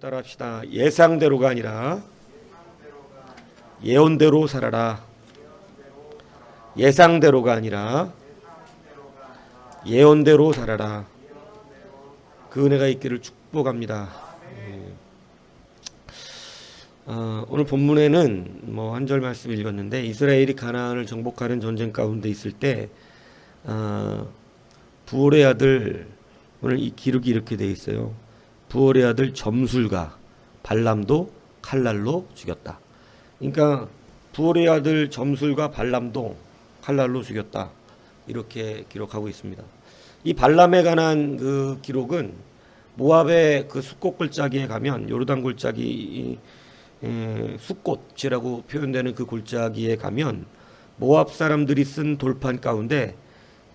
따라합시다. 예상대로가 아니라 예언대로 살아라. 예상대로가 아니라 예언대로 살아라. 그 은혜가 있기를 축복합니다. 오늘 본문에는 한 절 말씀 읽었는데, 이스라엘이 가나안을 정복하는 전쟁 가운데 있을 때 부올의 아들, 오늘 이 기록이 이렇게 돼 있어요. 부올의 아들 점술가 발람도 칼날로 죽였다. 그러니까 부올의 아들 점술가 발람도 칼날로 죽였다. 이렇게 기록하고 있습니다. 이 발람에 관한 그 기록은 모압의 그 숫꽃 골짜기에 가면, 요르단 골짜기 숫꽃이라고 표현되는 그 골짜기에 가면 모압 사람들이 쓴 돌판 가운데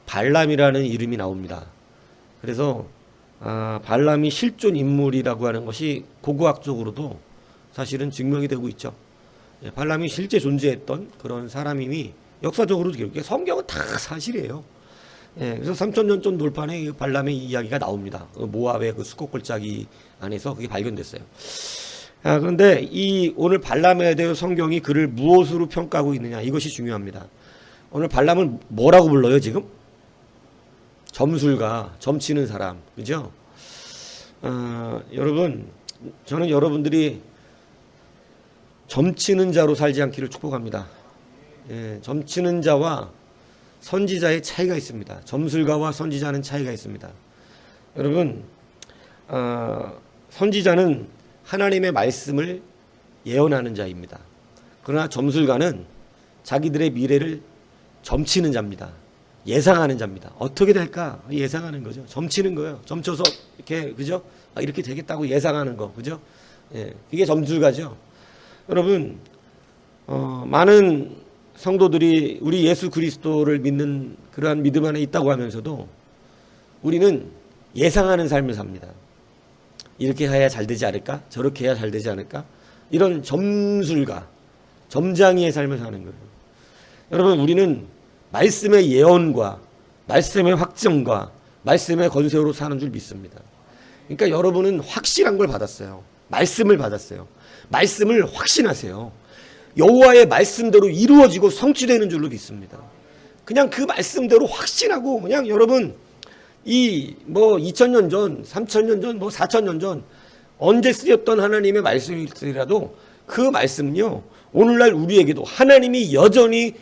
발람이라는 이름이 나옵니다. 그래서 발람이 실존 인물이라고 하는 것이 고고학적으로도 사실은 증명이 되고 있죠. 발람이 실제 존재했던 그런 사람임이 역사적으로 기록해, 성경은 다 사실이에요. 그래서 3000년 전 돌판에 발람의 이야기가 나옵니다. 모압의 그 숫꽃 골짜기 안에서 그게 발견됐어요. 그런데 이 오늘 발람에 대해 성경이 그를 무엇으로 평가하고 있느냐, 이것이 중요합니다. 오늘 발람을 뭐라고 불러요 지금? 점술가, 점치는 사람, 그죠? 여러분, 저는 여러분들이 점치는 자로 살지 않기를 축복합니다. 점치는 자와 선지자의 차이가 있습니다. 점술가와 선지자는 차이가 있습니다. 여러분, 선지자는 하나님의 말씀을 예언하는 자입니다. 그러나 점술가는 자기들의 미래를 점치는 자입니다. 예상하는 자입니다. 어떻게 될까 예상하는 거죠. 점치는 거예요. 점쳐서 이렇게, 그죠? 이렇게 되겠다고 예상하는 거, 그죠? 이게 점술가죠. 여러분, 많은 성도들이 우리 예수 그리스도를 믿는 그러한 믿음 안에 있다고 하면서도 우리는 예상하는 삶을 삽니다. 이렇게 해야 잘 되지 않을까? 저렇게 해야 잘 되지 않을까? 이런 점술가, 점장이의 삶을 사는 거예요. 여러분, 우리는 말씀의 예언과 말씀의 확정과 말씀의 건세로 사는 줄 믿습니다. 그러니까 여러분은 확실한 걸 받았어요. 말씀을 받았어요. 말씀을 확신하세요. 여호와의 말씀대로 이루어지고 성취되는 줄로 믿습니다. 그냥 그 말씀대로 확신하고, 그냥 여러분 2000년 전, 3000년 전, 4000년 전 언제 쓰였던 하나님의 말씀일지라도 그 말씀은요, 오늘날 우리에게도 하나님이 여전히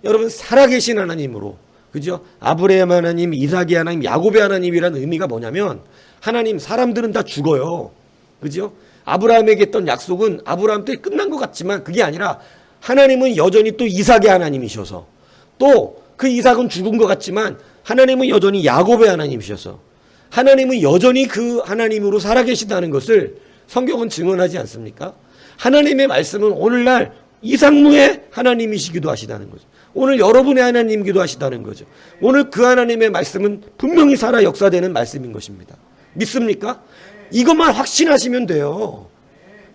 여러분 살아계신 하나님으로, 그죠? 아브라함 하나님, 이삭의 하나님, 야곱의 하나님이라는 의미가 뭐냐면, 하나님, 사람들은 다 죽어요, 그죠? 아브라함에게 했던 약속은 아브라함 때 끝난 것 같지만 그게 아니라 하나님은 여전히 또 이삭의 하나님이셔서, 또 그 이삭은 죽은 것 같지만 하나님은 여전히 야곱의 하나님이셔서 하나님은 여전히 그 하나님으로 살아계시다는 것을 성경은 증언하지 않습니까? 하나님의 말씀은 오늘날 이상무의 하나님이시기도 하시다는 거죠. 오늘 여러분의 하나님이기도 하시다는 거죠. 오늘 그 하나님의 말씀은 분명히 살아 역사되는 말씀인 것입니다. 믿습니까? 이것만 확신하시면 돼요.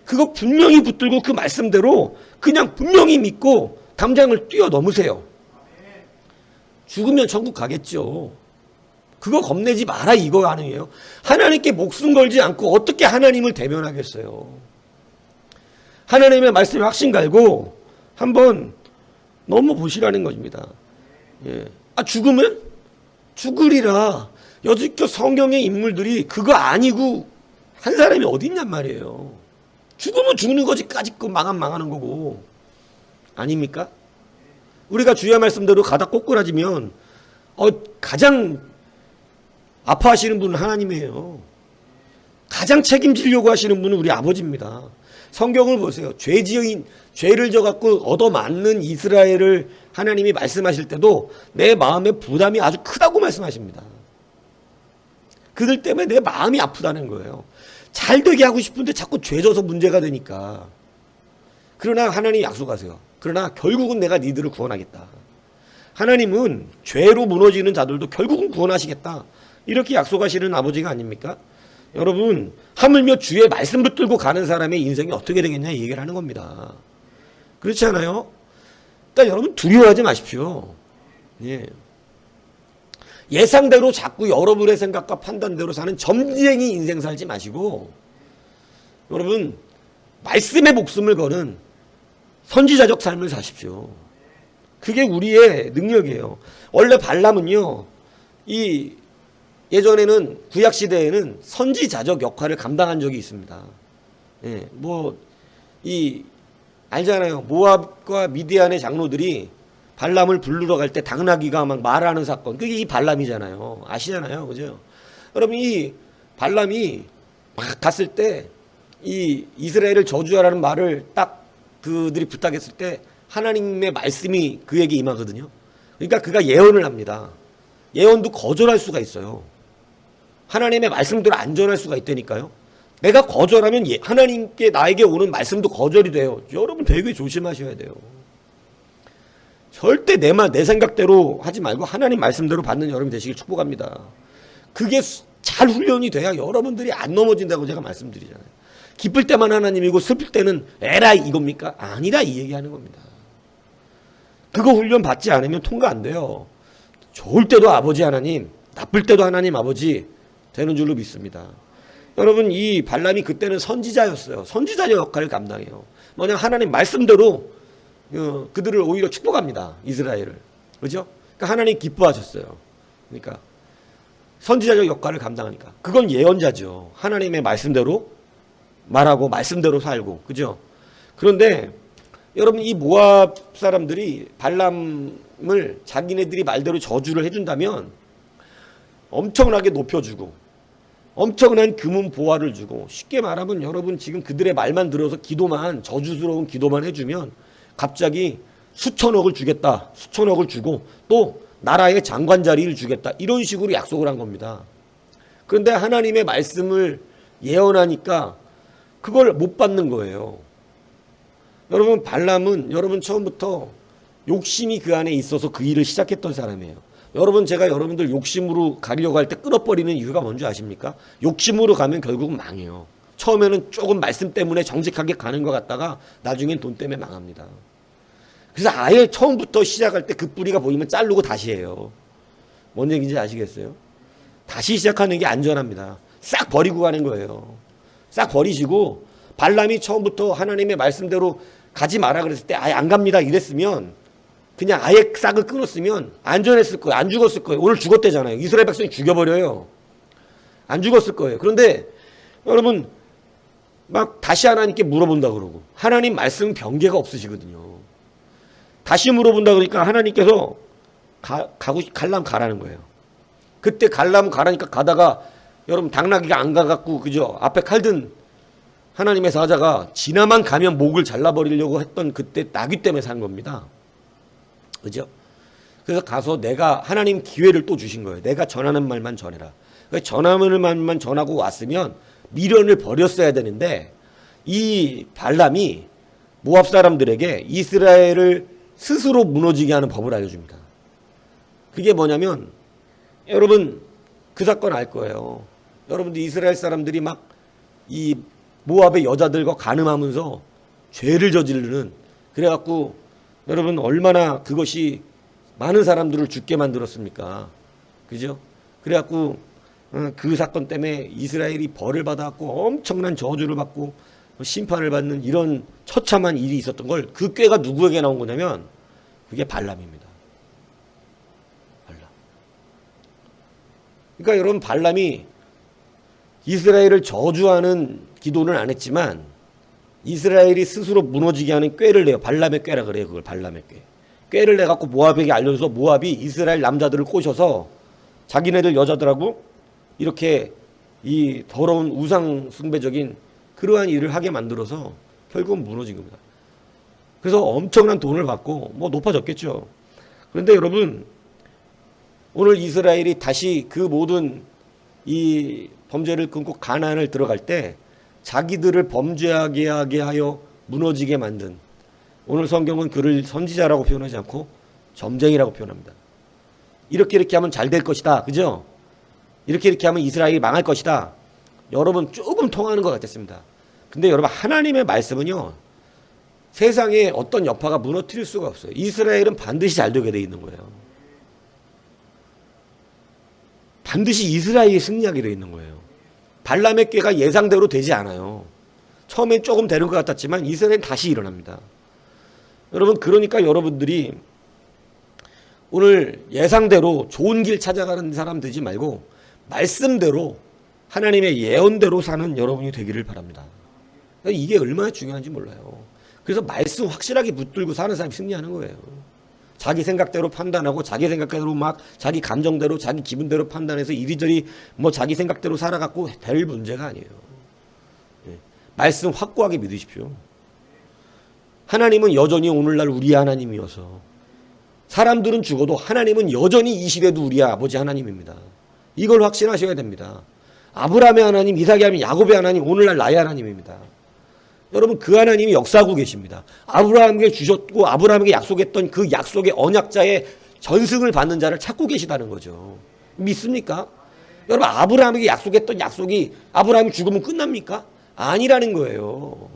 그거 분명히 붙들고 그 말씀대로 그냥 분명히 믿고 담장을 뛰어넘으세요. 죽으면 천국 가겠죠. 그거 겁내지 마라, 이거 아니에요. 하나님께 목숨 걸지 않고 어떻게 하나님을 대면하겠어요. 하나님의 말씀에 확신 갈고 한번 넘어보시라는 것입니다. 죽으면 죽으리라. 여지껏 성경의 인물들이 그거 아니고 한 사람이 어디 있냔 말이에요. 죽으면 죽는 거지까지 망하는 거고. 아닙니까? 우리가 주의 말씀대로 가다 꼬꾸라지면 가장 아파하시는 분은 하나님이에요. 가장 책임지려고 하시는 분은 우리 아버지입니다. 성경을 보세요. 죄를 져갖고 얻어맞는 이스라엘을 하나님이 말씀하실 때도 내 마음의 부담이 아주 크다고 말씀하십니다. 그들 때문에 내 마음이 아프다는 거예요. 잘 되게 하고 싶은데 자꾸 죄 져서 문제가 되니까. 그러나 하나님이 약속하세요. 그러나 결국은 내가 니들을 구원하겠다. 하나님은 죄로 무너지는 자들도 결국은 구원하시겠다. 이렇게 약속하시는 아버지가 아닙니까? 여러분, 하물며 주의 말씀 붙들고 가는 사람의 인생이 어떻게 되겠냐 이 얘기를 하는 겁니다. 그렇지 않아요? 그러니까 여러분 두려워하지 마십시오. 예. 예상대로 자꾸 여러분의 생각과 판단대로 사는 점쟁이 인생 살지 마시고, 여러분 말씀에 목숨을 거는 선지자적 삶을 사십시오. 그게 우리의 능력이에요. 원래 발람은요, 이 예전에는 구약 시대에는 선지자적 역할을 감당한 적이 있습니다. 예, 알잖아요. 모압과 미디안의 장로들이 발람을 부르러 갈 때 당나귀가 막 말하는 사건. 그게 이 발람이잖아요. 아시잖아요. 그죠? 여러분, 이 발람이 막 갔을 때 이 이스라엘을 저주하라는 말을 딱 그들이 부탁했을 때 하나님의 말씀이 그에게 임하거든요. 그러니까 그가 예언을 합니다. 예언도 거절할 수가 있어요. 하나님의 말씀대로 안 전할 수가 있다니까요. 내가 거절하면 하나님께 나에게 오는 말씀도 거절이 돼요. 여러분 되게 조심하셔야 돼요. 절대 내 생각대로 하지 말고 하나님 말씀대로 받는 여러분 되시길 축복합니다. 그게 잘 훈련이 돼야 여러분들이 안 넘어진다고 제가 말씀드리잖아요. 기쁠 때만 하나님이고 슬플 때는 에라이 이겁니까? 아니라 이 얘기하는 겁니다. 그거 훈련 받지 않으면 통과 안 돼요. 좋을 때도 아버지 하나님, 나쁠 때도 하나님 아버지 되는 줄로 믿습니다. 여러분, 이 발람이 그때는 선지자였어요. 선지자의 역할을 감당해요. 뭐냐, 하나님 말씀대로 그들을 오히려 축복합니다. 이스라엘을. 그죠? 그러니까 하나님 기뻐하셨어요. 그러니까 선지자적 역할을 감당하니까. 그건 예언자죠. 하나님의 말씀대로 말하고 말씀대로 살고. 그죠? 그런데 여러분, 이 모압 사람들이 발람을 자기네들이 말대로 저주를 해준다면 엄청나게 높여주고 엄청난 금은 보화를 주고, 쉽게 말하면 여러분 지금 그들의 말만 들어서 기도만, 저주스러운 기도만 해주면 갑자기 수천억을 주겠다, 수천억을 주고 또 나라의 장관 자리를 주겠다, 이런 식으로 약속을 한 겁니다. 그런데 하나님의 말씀을 예언하니까 그걸 못 받는 거예요. 여러분, 발람은 여러분 처음부터 욕심이 그 안에 있어서 그 일을 시작했던 사람이에요. 여러분, 제가 여러분들 욕심으로 가려고 할 때 끊어버리는 이유가 뭔지 아십니까? 욕심으로 가면 결국은 망해요. 처음에는 조금 말씀 때문에 정직하게 가는 것 같다가 나중엔 돈 때문에 망합니다. 그래서 아예 처음부터 시작할 때 그 뿌리가 보이면 자르고 다시 해요. 뭔 얘기인지 아시겠어요? 다시 시작하는 게 안전합니다. 싹 버리고 가는 거예요. 싹 버리시고, 발람이 처음부터 하나님의 말씀대로 가지 마라 그랬을 때 아예 안 갑니다 이랬으면, 그냥 아예 싹을 끊었으면 안전했을 거예요. 안 죽었을 거예요. 오늘 죽었대잖아요. 이스라엘 백성이 죽여버려요. 안 죽었을 거예요. 그런데 여러분 막 다시 하나님께 물어본다 그러고, 하나님 말씀 변개가 없으시거든요. 다시 물어본다 그러니까 하나님께서 갈람 가라는 거예요. 그때 갈람 가라니까 가다가 여러분 당나귀가 안 가갖고, 그죠? 앞에 칼든 하나님의 사자가 지나만 가면 목을 잘라버리려고 했던 그때 나귀 때문에 산 겁니다. 그죠? 그래서 가서 내가 하나님 기회를 또 주신 거예요. 내가 전하는 말만 전해라. 전하는 말만 전하고 왔으면 미련을 버렸어야 되는데, 이 발람이 모압 사람들에게 이스라엘을 스스로 무너지게 하는 법을 알려줍니다. 그게 뭐냐면, 여러분 그 사건 알 거예요. 여러분들 이스라엘 사람들이 막 이 모압의 여자들과 간음하면서 죄를 저지르는, 그래갖고 여러분 얼마나 그것이 많은 사람들을 죽게 만들었습니까? 그죠? 그래갖고 그 사건 때문에 이스라엘이 벌을 받아갖고 엄청난 저주를 받고 심판을 받는 이런 처참한 일이 있었던 걸, 그 꾀가 누구에게 나온 거냐면 그게 발람입니다. 발람. 그러니까 여러분, 발람이 이스라엘을 저주하는 기도는 안 했지만 이스라엘이 스스로 무너지게 하는 꾀를 내요. 발람의 꾀라 그래요. 그걸 발람의 꾀. 꾀를 내갖고 모압에게 알려줘서 모압이 이스라엘 남자들을 꼬셔서 자기네들 여자들하고 이렇게 이 더러운 우상 숭배적인 그러한 일을 하게 만들어서 결국은 무너진 겁니다. 그래서 엄청난 돈을 받고 뭐 높아졌겠죠. 그런데 여러분, 오늘 이스라엘이 다시 그 모든 이 범죄를 끊고 가나안을 들어갈 때 자기들을 범죄하게 하여 무너지게 만든, 오늘 성경은 그를 선지자라고 표현하지 않고 점쟁이라고 표현합니다. 이렇게 하면 잘 될 것이다. 그죠? 이렇게 하면 이스라엘이 망할 것이다. 여러분 조금 통하는 것 같았습니다. 근데 여러분 하나님의 말씀은요. 세상에 어떤 여파가 무너뜨릴 수가 없어요. 이스라엘은 반드시 잘 되게 돼 있는 거예요. 반드시 이스라엘이 승리하게 돼 있는 거예요. 발람의 꾀가 예상대로 되지 않아요. 처음엔 조금 되는 것 같았지만 이스라엘은 다시 일어납니다. 여러분 그러니까 여러분들이 오늘 예상대로 좋은 길 찾아가는 사람 되지 말고 말씀대로 하나님의 예언대로 사는 여러분이 되기를 바랍니다. 이게 얼마나 중요한지 몰라요. 그래서 말씀 확실하게 붙들고 사는 사람이 승리하는 거예요. 자기 생각대로 판단하고 자기 생각대로 막 자기 감정대로 자기 기분대로 판단해서 이리저리 뭐 자기 생각대로 살아갖고 될 문제가 아니에요. 말씀 확고하게 믿으십시오. 하나님은 여전히 오늘날 우리의 하나님이어서 사람들은 죽어도 하나님은 여전히 이 시대도 우리의 아버지 하나님입니다. 이걸 확신하셔야 됩니다. 아브라함의 하나님, 이삭의 하나님, 야곱의 하나님, 오늘날 나의 하나님입니다. 여러분 그 하나님이 역사하고 계십니다. 아브라함에게 주셨고 아브라함에게 약속했던 그 약속의 언약자의 전승을 받는 자를 찾고 계시다는 거죠. 믿습니까? 여러분 아브라함에게 약속했던 약속이 아브라함이 죽으면 끝납니까? 아니라는 거예요.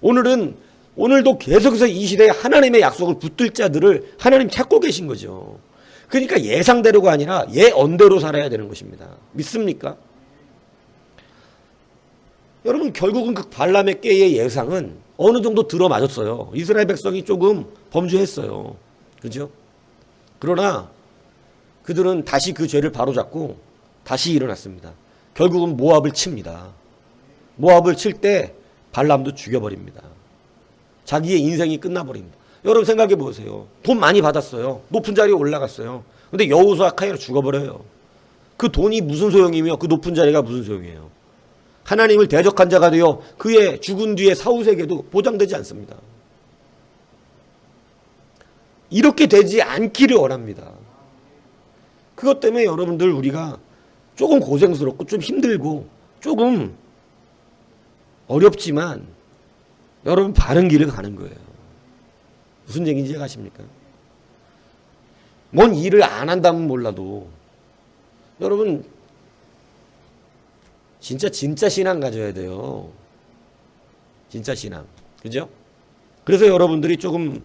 오늘도 계속해서 이 시대에 하나님의 약속을 붙들 자들을 하나님 찾고 계신 거죠. 그러니까 예상대로가 아니라 예언대로 살아야 되는 것입니다. 믿습니까? 여러분 결국은 그 발람의 꾀의 예상은 어느 정도 들어맞았어요. 이스라엘 백성이 조금 범죄했어요. 그죠? 그러나 그들은 다시 그 죄를 바로잡고 다시 일어났습니다. 결국은 모압을 칩니다. 모압을 칠 때 발람도 죽여버립니다. 자기의 인생이 끝나버립니다. 여러분 생각해 보세요. 돈 많이 받았어요. 높은 자리에 올라갔어요. 근데 여호수아 칼로 죽어버려요. 그 돈이 무슨 소용이며 그 높은 자리가 무슨 소용이에요. 하나님을 대적한 자가 되어 그의 죽은 뒤에 사후세계도 보장되지 않습니다. 이렇게 되지 않기를 원합니다. 그것 때문에 여러분들 우리가 조금 고생스럽고 좀 힘들고 조금 어렵지만 여러분 바른 길을 가는 거예요. 무슨 얘기인지 아십니까? 뭔 일을 안 한다면 몰라도 여러분 진짜 신앙 가져야 돼요. 진짜 신앙. 그죠? 그래서 여러분들이 조금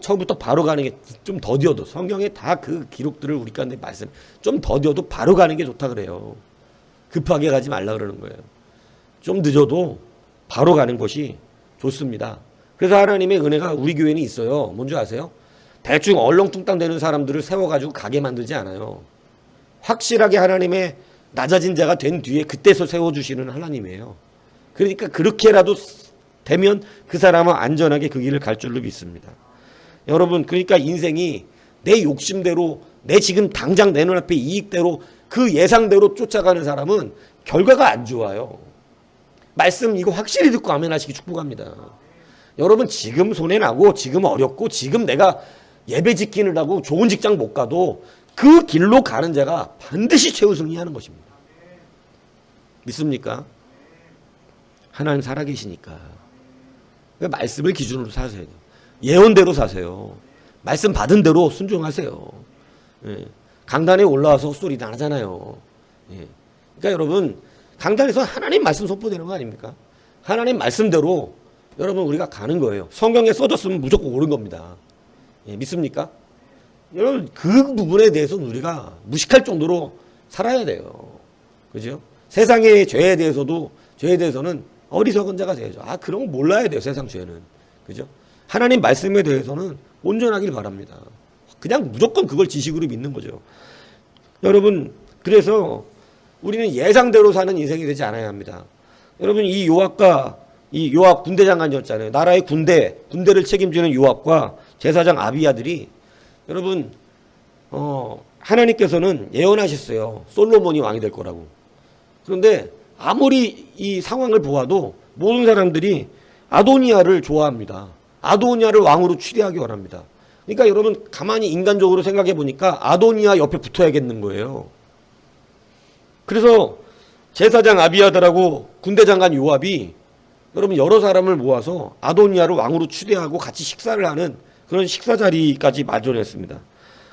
처음부터 바로 가는 게 좀 더뎌도 성경에 다 그 기록들을 우리 가운데 말씀 좀 더뎌도 바로 가는 게 좋다 그래요. 급하게 가지 말라 그러는 거예요. 좀 늦어도 바로 가는 것이 좋습니다. 그래서 하나님의 은혜가 우리 교회는 있어요. 뭔지 아세요? 대충 얼렁뚱땅 되는 사람들을 세워가지고 가게 만들지 않아요. 확실하게 하나님의 낮아진 자가 된 뒤에 그때서 세워주시는 하나님이에요. 그러니까 그렇게라도 되면 그 사람은 안전하게 그 길을 갈 줄로 믿습니다. 여러분 그러니까 인생이 내 욕심대로 내 지금 당장 내 눈앞에 이익대로 그 예상대로 쫓아가는 사람은 결과가 안 좋아요. 말씀 이거 확실히 듣고 아멘하시기 축복합니다. 여러분 지금 손해나고 지금 어렵고 지금 내가 예배 지키느라고 좋은 직장 못 가도 그 길로 가는 자가 반드시 최후 승리하는 것입니다. 믿습니까? 하나님 살아계시니까 말씀을 기준으로 사세요. 예언대로 사세요. 말씀 받은 대로 순종하세요. 예. 강단에 올라와서 헛소리 안 하잖아요. 예. 그러니까 여러분 강단에서 하나님 말씀 선포되는 거 아닙니까? 하나님 말씀대로 여러분 우리가 가는 거예요. 성경에 써졌으면 무조건 옳은 겁니다. 예. 믿습니까? 여러분 그 부분에 대해서는 우리가 무식할 정도로 살아야 돼요. 그죠? 세상의 죄에 대해서는 어리석은 자가 되죠. 그런 거 몰라야 돼요. 세상 죄는. 그죠? 하나님 말씀에 대해서는 온전하길 바랍니다. 그냥 무조건 그걸 지식으로 믿는 거죠. 여러분 그래서 우리는 예상대로 사는 인생이 되지 않아야 합니다. 여러분 이 요압 군대 장관이었잖아요. 나라의 군대를 책임지는 요압과 제사장 아비야들이 여러분 하나님께서는 예언하셨어요. 솔로몬이 왕이 될 거라고. 그런데 아무리 이 상황을 보아도 모든 사람들이 아도니아를 좋아합니다. 아도니아를 왕으로 취대하기 원합니다. 그러니까 여러분 가만히 인간적으로 생각해 보니까 아도니아 옆에 붙어야겠는 거예요. 그래서 제사장 아비야들하고 군대 장관 요압이 여러분 여러 사람을 모아서 아도니아를 왕으로 취대하고 같이 식사를 하는 그런 식사 자리까지 마련했습니다.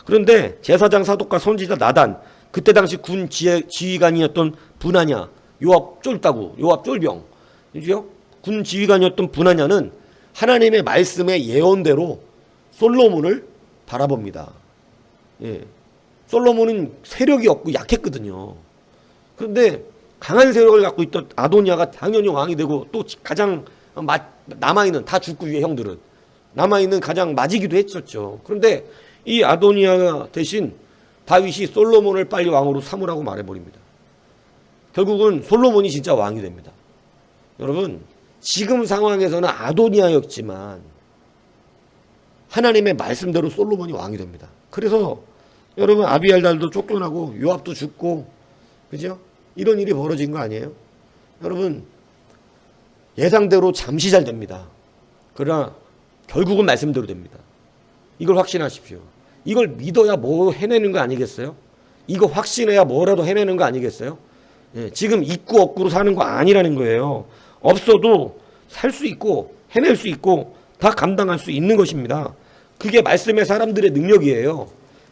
그런데 제사장 사독과 선지자 나단 그때 당시 군 지휘관이었던 분하냐, 요압 쫄따구, 요압 쫄병, 그죠? 군 지휘관이었던 분하냐는 하나님의 말씀의 예언대로 솔로몬을 바라봅니다. 예. 솔로몬은 세력이 없고 약했거든요. 그런데 강한 세력을 갖고 있던 아도니아가 당연히 왕이 되고 또 가장 남아있는 다 죽고 위에 형들은 남아있는 가장 맞이기도 했었죠. 그런데 이 아도니아 대신 다윗이 솔로몬을 빨리 왕으로 삼으라고 말해버립니다. 결국은 솔로몬이 진짜 왕이 됩니다. 여러분 지금 상황에서는 아도니아였지만 하나님의 말씀대로 솔로몬이 왕이 됩니다. 그래서 여러분 아비알달도 쫓겨나고 요압도 죽고 그죠? 이런 일이 벌어진 거 아니에요? 여러분 예상대로 잠시 잘 됩니다. 그러나 결국은 말씀대로 됩니다. 이걸 확신하십시오. 이걸 믿어야 뭐 해내는 거 아니겠어요? 이거 확신해야 뭐라도 해내는 거 아니겠어요? 예, 지금 있고 없고로 사는 거 아니라는 거예요. 없어도 살 수 있고 해낼 수 있고 다 감당할 수 있는 것입니다. 그게 말씀의 사람들의 능력이에요.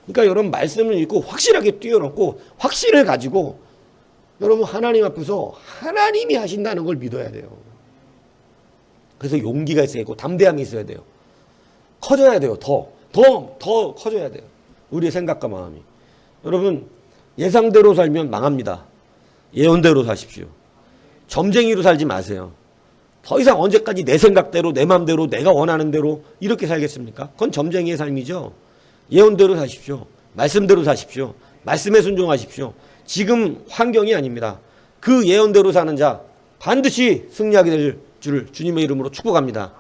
그러니까 여러분 말씀을 읽고 확실하게 뛰어넘고 확신을 가지고 여러분 하나님 앞에서 하나님이 하신다는 걸 믿어야 돼요. 그래서 용기가 있어야 되고 담대함이 있어야 돼요. 커져야 돼요. 더 커져야 돼요. 우리의 생각과 마음이. 여러분 예상대로 살면 망합니다. 예언대로 사십시오. 점쟁이로 살지 마세요. 더 이상 언제까지 내 생각대로 내 마음대로 내가 원하는 대로 이렇게 살겠습니까? 그건 점쟁이의 삶이죠. 예언대로 사십시오. 말씀대로 사십시오. 말씀에 순종하십시오. 지금 환경이 아닙니다. 그 예언대로 사는 자 반드시 승리하게 될 줄을 주님의 이름으로 축복합니다.